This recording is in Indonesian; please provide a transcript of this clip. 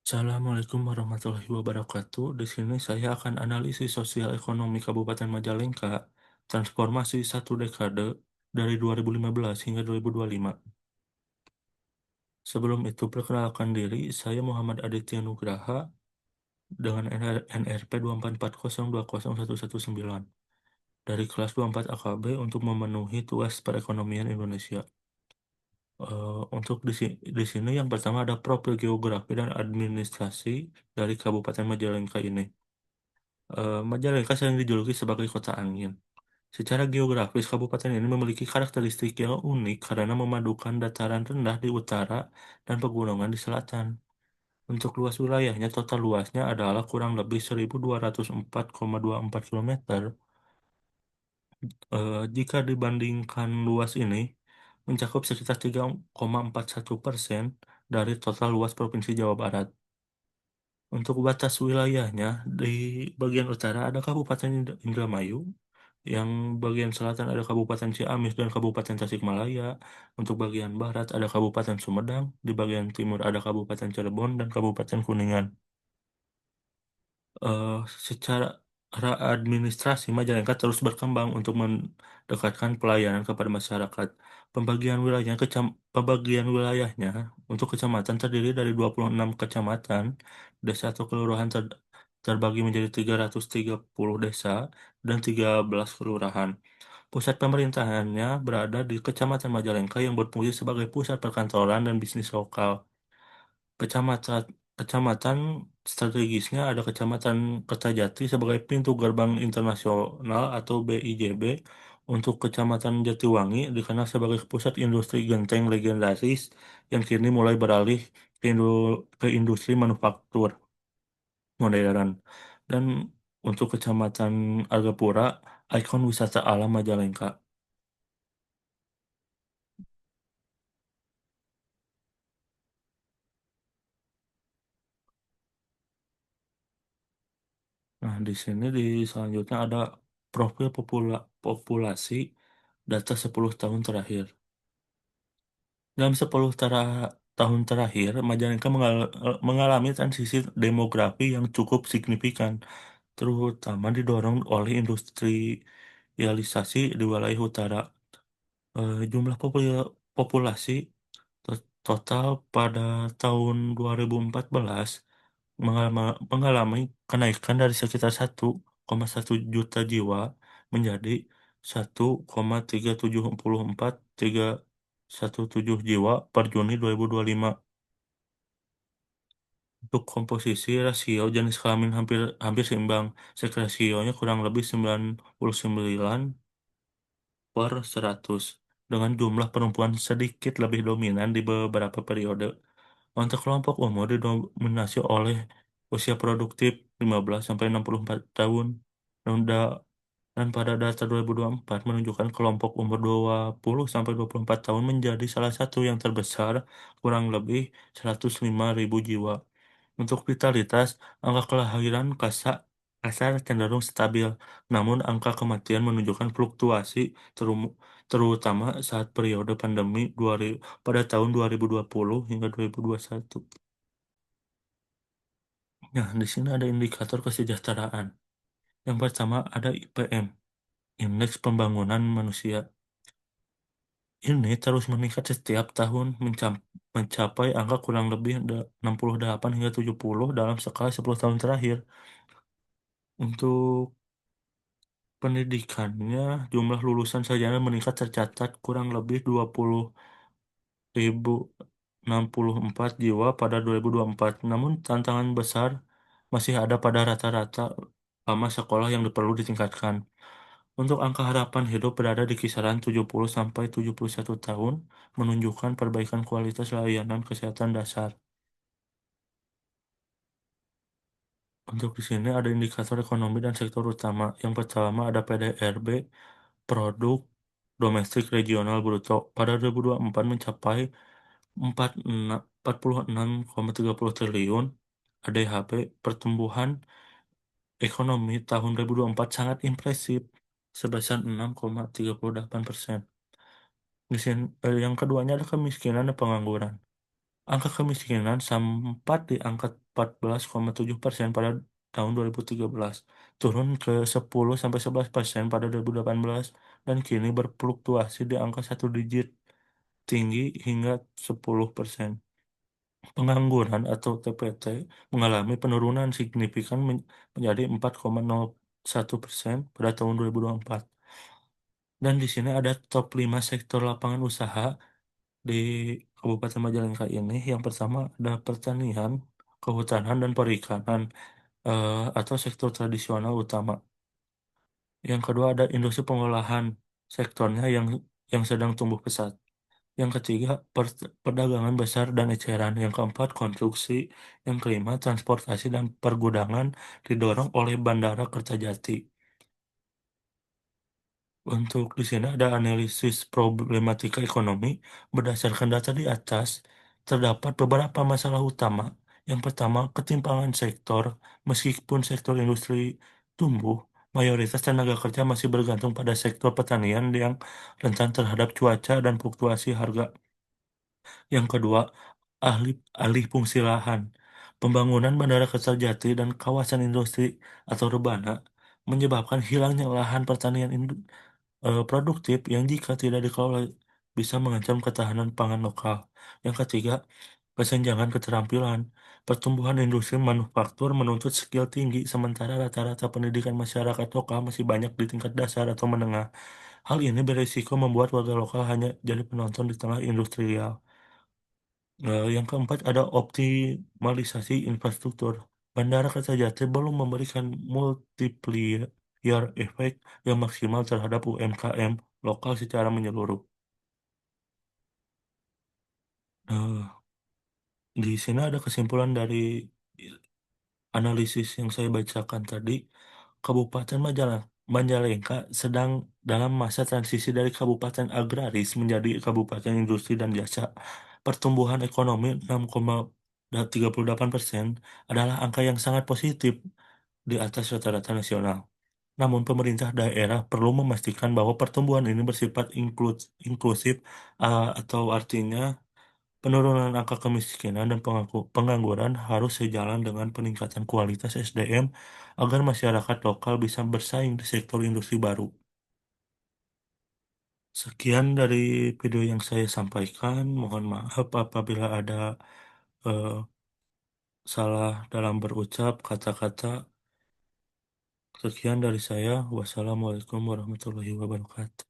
Assalamualaikum warahmatullahi wabarakatuh. Di sini saya akan analisis sosial ekonomi Kabupaten Majalengka, transformasi satu dekade dari 2015 hingga 2025. Sebelum itu, perkenalkan diri, saya Muhammad Aditya Nugraha dengan NRP 244020119 dari kelas 24 AKB untuk memenuhi tugas perekonomian Indonesia. Untuk di sini yang pertama ada profil geografi dan administrasi dari Kabupaten Majalengka ini. Majalengka sering dijuluki sebagai kota angin. Secara geografis, kabupaten ini memiliki karakteristik yang unik karena memadukan dataran rendah di utara dan pegunungan di selatan. Untuk luas wilayahnya, total luasnya adalah kurang lebih 1.204,24 km. Jika dibandingkan luas ini, mencakup sekitar 3,41% dari total luas Provinsi Jawa Barat. Untuk batas wilayahnya, di bagian utara ada Kabupaten Indramayu, yang bagian selatan ada Kabupaten Ciamis dan Kabupaten Tasikmalaya. Untuk bagian barat ada Kabupaten Sumedang, di bagian timur ada Kabupaten Cirebon dan Kabupaten Kuningan. eh, Secara administrasi, Majalengka terus berkembang untuk mendekatkan pelayanan kepada masyarakat. Pembagian wilayahnya untuk kecamatan terdiri dari 26 kecamatan, desa atau kelurahan terbagi menjadi 330 desa dan 13 kelurahan. Pusat pemerintahannya berada di Kecamatan Majalengka yang berfungsi sebagai pusat perkantoran dan bisnis lokal. Kecamatan Kecamatan strategisnya ada Kecamatan Kertajati sebagai pintu gerbang internasional atau BIJB. Untuk Kecamatan Jatiwangi dikenal sebagai pusat industri genteng legendaris yang kini mulai beralih ke industri manufaktur modern. Dan untuk Kecamatan Argapura, ikon wisata alam Majalengka. Nah, di sini selanjutnya ada profil populasi data 10 tahun terakhir. Dalam 10 tahun terakhir, Majalengka mengalami transisi demografi yang cukup signifikan, terutama didorong oleh industrialisasi di wilayah utara. Jumlah populasi total pada tahun 2014 mengalami kenaikan dari sekitar 1,1 juta jiwa menjadi 1,374317 jiwa per Juni 2025. Untuk komposisi rasio jenis kelamin hampir hampir seimbang. Seks rasionya kurang lebih 99 per 100 dengan jumlah perempuan sedikit lebih dominan di beberapa periode. Untuk kelompok umur didominasi oleh usia produktif 15 sampai 64 tahun. Dan, dan pada data 2024 menunjukkan kelompok umur 20 sampai 24 tahun menjadi salah satu yang terbesar, kurang lebih 105.000 jiwa. Untuk vitalitas, angka kelahiran kasar cenderung stabil, namun angka kematian menunjukkan fluktuasi terutama saat periode pandemi pada tahun 2020 hingga 2021. Nah, di sini ada indikator kesejahteraan. Yang pertama ada IPM, Indeks Pembangunan Manusia. Ini terus meningkat setiap tahun mencapai angka kurang lebih 68 hingga 70 dalam skala 10 tahun terakhir. Untuk pendidikannya, jumlah lulusan sarjana meningkat tercatat kurang lebih 20.064 jiwa pada 2024. Namun tantangan besar masih ada pada rata-rata lama sekolah yang perlu ditingkatkan. Untuk angka harapan hidup berada di kisaran 70 sampai 71 tahun, menunjukkan perbaikan kualitas layanan kesehatan dasar. Untuk di sini ada indikator ekonomi dan sektor utama. Yang pertama ada PDRB, produk domestik regional bruto pada 2024 mencapai 46,30 triliun. ADHP pertumbuhan ekonomi tahun 2024 sangat impresif sebesar 6,38%. Yang keduanya adalah kemiskinan dan pengangguran. Angka kemiskinan sempat diangkat 14,7% pada tahun 2013, turun ke 10-11% pada 2018, dan kini berfluktuasi di angka satu digit tinggi hingga 10%. Pengangguran atau TPT mengalami penurunan signifikan menjadi 4,01% pada tahun 2024. Dan di sini ada top 5 sektor lapangan usaha di Kabupaten Majalengka ini. Yang pertama ada pertanian, kehutanan, dan perikanan atau sektor tradisional utama. Yang kedua ada industri pengolahan, sektornya yang sedang tumbuh pesat. Yang ketiga, perdagangan besar dan eceran. Yang keempat, konstruksi. Yang kelima, transportasi dan pergudangan didorong oleh Bandara Kertajati. Untuk di sini ada analisis problematika ekonomi. Berdasarkan data di atas, terdapat beberapa masalah utama. Yang pertama, ketimpangan sektor. Meskipun sektor industri tumbuh, mayoritas tenaga kerja masih bergantung pada sektor pertanian yang rentan terhadap cuaca dan fluktuasi harga. Yang kedua, alih, alih fungsi lahan. Pembangunan Bandara Kertajati dan kawasan industri atau rebana menyebabkan hilangnya lahan pertanian produktif yang jika tidak dikelola bisa mengancam ketahanan pangan lokal. Yang ketiga, kesenjangan keterampilan. Pertumbuhan industri manufaktur menuntut skill tinggi, sementara rata-rata pendidikan masyarakat lokal masih banyak di tingkat dasar atau menengah. Hal ini berisiko membuat warga lokal hanya jadi penonton di tengah industrial. Yang keempat ada optimalisasi infrastruktur. Bandara Kertajati belum memberikan multiplier efek yang maksimal terhadap UMKM lokal secara menyeluruh. Eh, di sini ada kesimpulan dari analisis yang saya bacakan tadi. Kabupaten Majalengka sedang dalam masa transisi dari kabupaten agraris menjadi kabupaten industri dan jasa. Pertumbuhan ekonomi 6,38% adalah angka yang sangat positif di atas rata-rata nasional. Namun pemerintah daerah perlu memastikan bahwa pertumbuhan ini bersifat inklusif, atau artinya penurunan angka kemiskinan dan pengangguran harus sejalan dengan peningkatan kualitas SDM agar masyarakat lokal bisa bersaing di sektor industri baru. Sekian dari video yang saya sampaikan. Mohon maaf apabila ada eh, salah dalam berucap kata-kata. Sekian dari saya. Wassalamualaikum warahmatullahi wabarakatuh.